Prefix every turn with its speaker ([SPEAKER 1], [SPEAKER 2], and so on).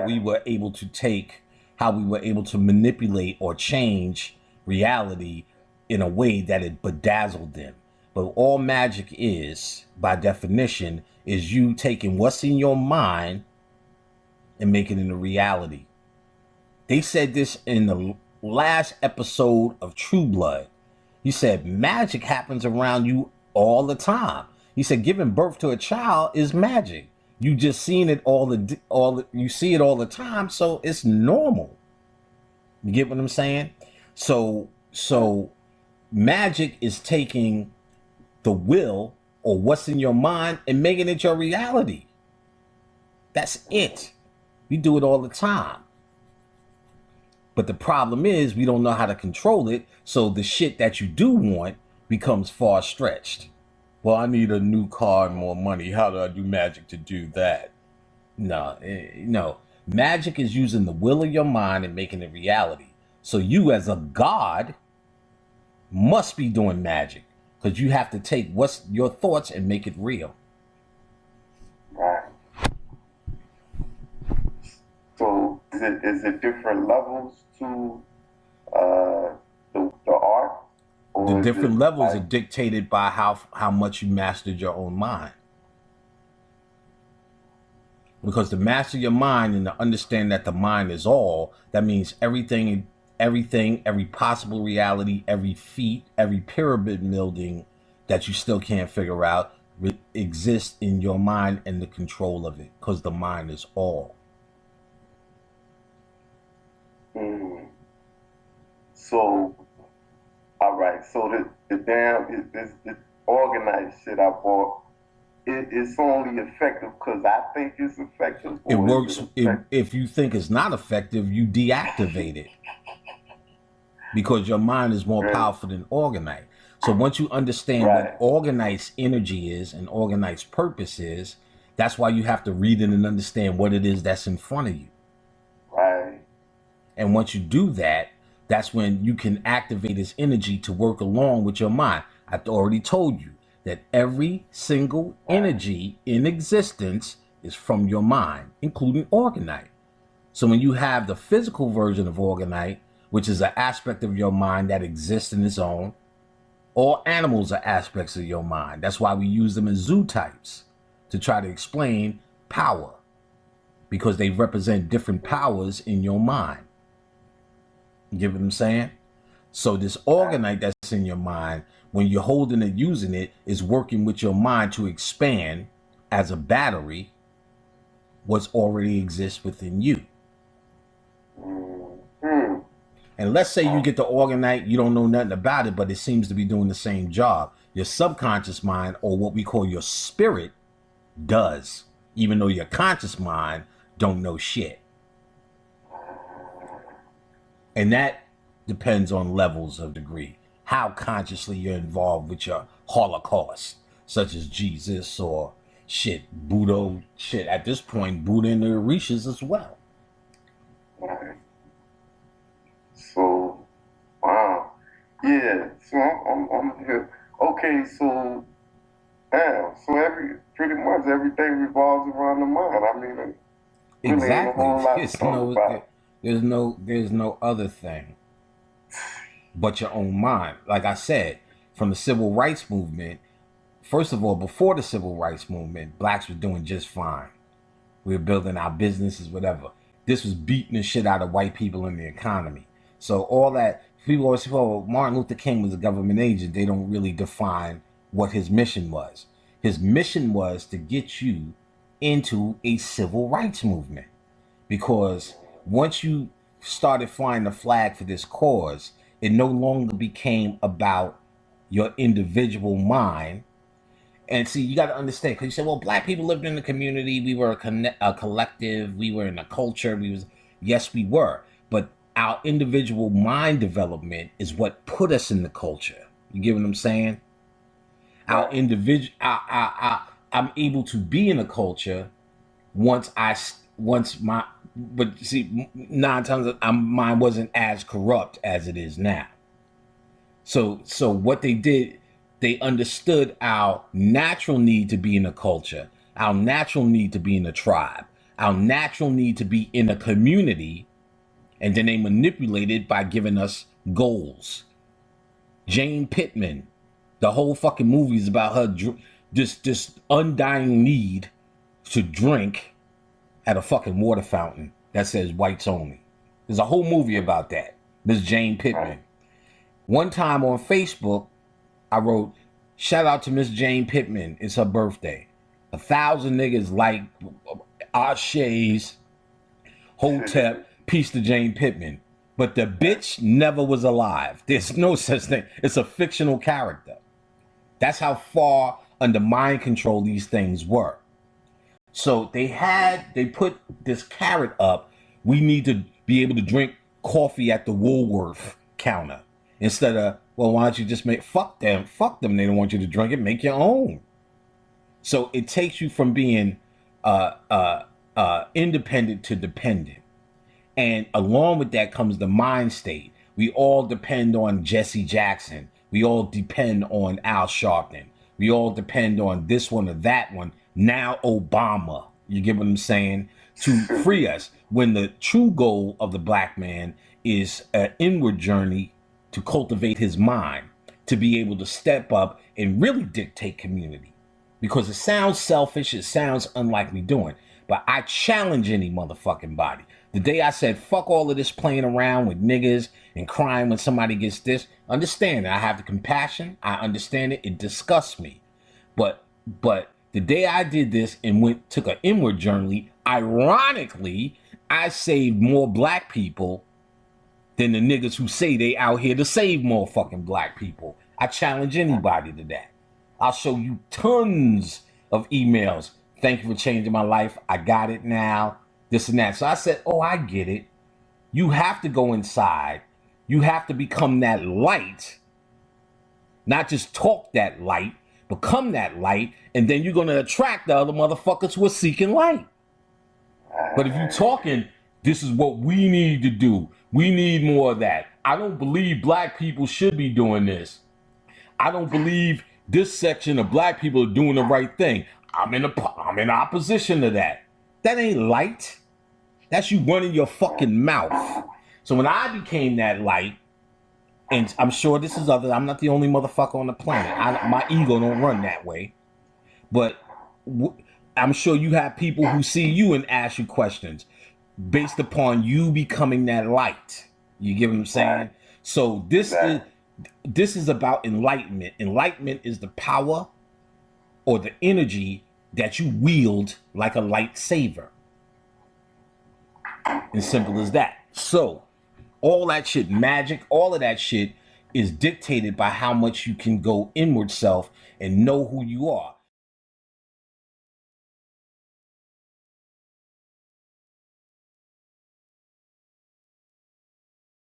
[SPEAKER 1] we were able to take, how we were able to manipulate or change reality in a way that it bedazzled them. But all magic is, by definition, is you taking what's in your mind and making it a reality. They said this in the last episode of True Blood. He said magic happens around you all the time. He said giving birth to a child is magic. You just seeing it you see it all the time, so it's normal. You get what I'm saying? So magic is taking the will or what's in your mind and making it your reality. That's it. We do it all the time. But the problem is we don't know how to control it, so the shit that you do want becomes far stretched. Well, I need a new car and more money. How do I do magic to do that? No. Magic is using the will of your mind and making it reality. So you as a god must be doing magic, because you have to take what's your thoughts and make it real.
[SPEAKER 2] Right. So is it different levels to the art?
[SPEAKER 1] The different levels are dictated by how much you mastered your own mind. Because to master your mind and to understand that the mind is all, that means everything, every possible reality, every feat, every pyramid building that you still can't figure out exists in your mind and the control of it, because the mind is all.
[SPEAKER 2] So, all right. So this organized shit I bought, it's only effective because I think it's effective.
[SPEAKER 1] It works. If you think it's not effective, you deactivate it, because your mind is more powerful than organized. So once you understand what organized energy is and organized purpose is, that's why you have to read it and understand what it is that's in front of you.
[SPEAKER 2] Right.
[SPEAKER 1] And once you do that, that's when you can activate its energy to work along with your mind. I've already told you that every single energy in existence is from your mind, including orgonite. So when you have the physical version of orgonite, which is an aspect of your mind that exists in its own, all animals are aspects of your mind. That's why we use them as zoo types, to try to explain power, because they represent different powers in your mind. You get what I'm saying? So this orgonite that's in your mind, when you're holding it, using it, is working with your mind to expand as a battery what's already exists within you. And let's say you get the orgonite, you don't know nothing about it, but it seems to be doing the same job. Your subconscious mind, or what we call your spirit, does, even though your conscious mind don't know shit. And that depends on levels of degree. How consciously you're involved with your Holocaust, such as Jesus or Buddha, at this point, Buddha and the Orishas as well.
[SPEAKER 2] Right. So, wow. Yeah, so I'm here. Okay, so, so pretty much everything revolves around the mind. I mean,
[SPEAKER 1] exactly. There's no other thing but your own mind. Like I said, from the civil rights movement, first of all, before the civil rights movement, blacks were doing just fine. We were building our businesses, whatever. This was beating the shit out of white people in the economy. So all that, people always say, well, Martin Luther King was a government agent. They don't really define what his mission was. His mission was to get you into a civil rights movement, because once you started flying the flag for this cause, it no longer became about your individual mind. And see, you got to understand, because you said, well, black people lived in the community. We were a collective. We were in a culture. Yes, we were. But our individual mind development is what put us in the culture. You get what I'm saying? Our individual, I'm able to be in a culture but see, 9 times mine wasn't as corrupt as it is now. So what they did, they understood our natural need to be in a culture, our natural need to be in a tribe, our natural need to be in a community, and then they manipulate it by giving us goals. Jane Pittman, the whole fucking movie is about her this undying need to drink at a fucking water fountain that says whites only. There's a whole movie about that. Miss Jane Pittman. One time on Facebook, I wrote, shout out to Miss Jane Pittman. It's her birthday. 1,000 niggas like Ashe's Hotep, peace to Jane Pittman. But the bitch never was alive. There's no such thing. It's a fictional character. That's how far under mind control these things were. So they put this carrot up. We need to be able to drink coffee at the Woolworth counter. Instead of, well, why don't you just fuck them. They don't want you to drink it. Make your own. So it takes you from being independent to dependent. And along with that comes the mind state. We all depend on Jesse Jackson. We all depend on Al Sharpton. We all depend on this one or that one. Now Obama, you get what I'm saying? To free us. When the true goal of the black man is an inward journey to cultivate his mind, to be able to step up and really dictate community. Because it sounds selfish, it sounds unlike me doing, but I challenge any motherfucking body. The day I said, fuck all of this playing around with niggas and crying when somebody gets this, understand that I have the compassion, I understand it, it disgusts me. But the day I did this and took an inward journey, ironically, I saved more black people than the niggas who say they out here to save more fucking black people. I challenge anybody to that. I'll show you tons of emails. Thank you for changing my life. I got it now. This and that. So I said, oh, I get it. You have to go inside. You have to become that light. Not just talk that light, become that light, and then you're going to attract the other motherfuckers who are seeking light. But if you're talking, this is what we need to do. We need more of that. I don't believe black people should be doing this. I don't believe this section of black people are doing the right thing. I'm in opposition to that. That ain't light. That's you running your fucking mouth. So when I became that light, and I'm sure this is I'm not the only motherfucker on the planet. My ego don't run that way. But I'm sure you have people who see you and ask you questions based upon you becoming that light. You get what I'm saying? So this is about enlightenment. Enlightenment is the power or the energy that you wield like a lightsaber. As simple as that. So all that shit, magic, all of that shit is dictated by how much you can go inward self and know who you are.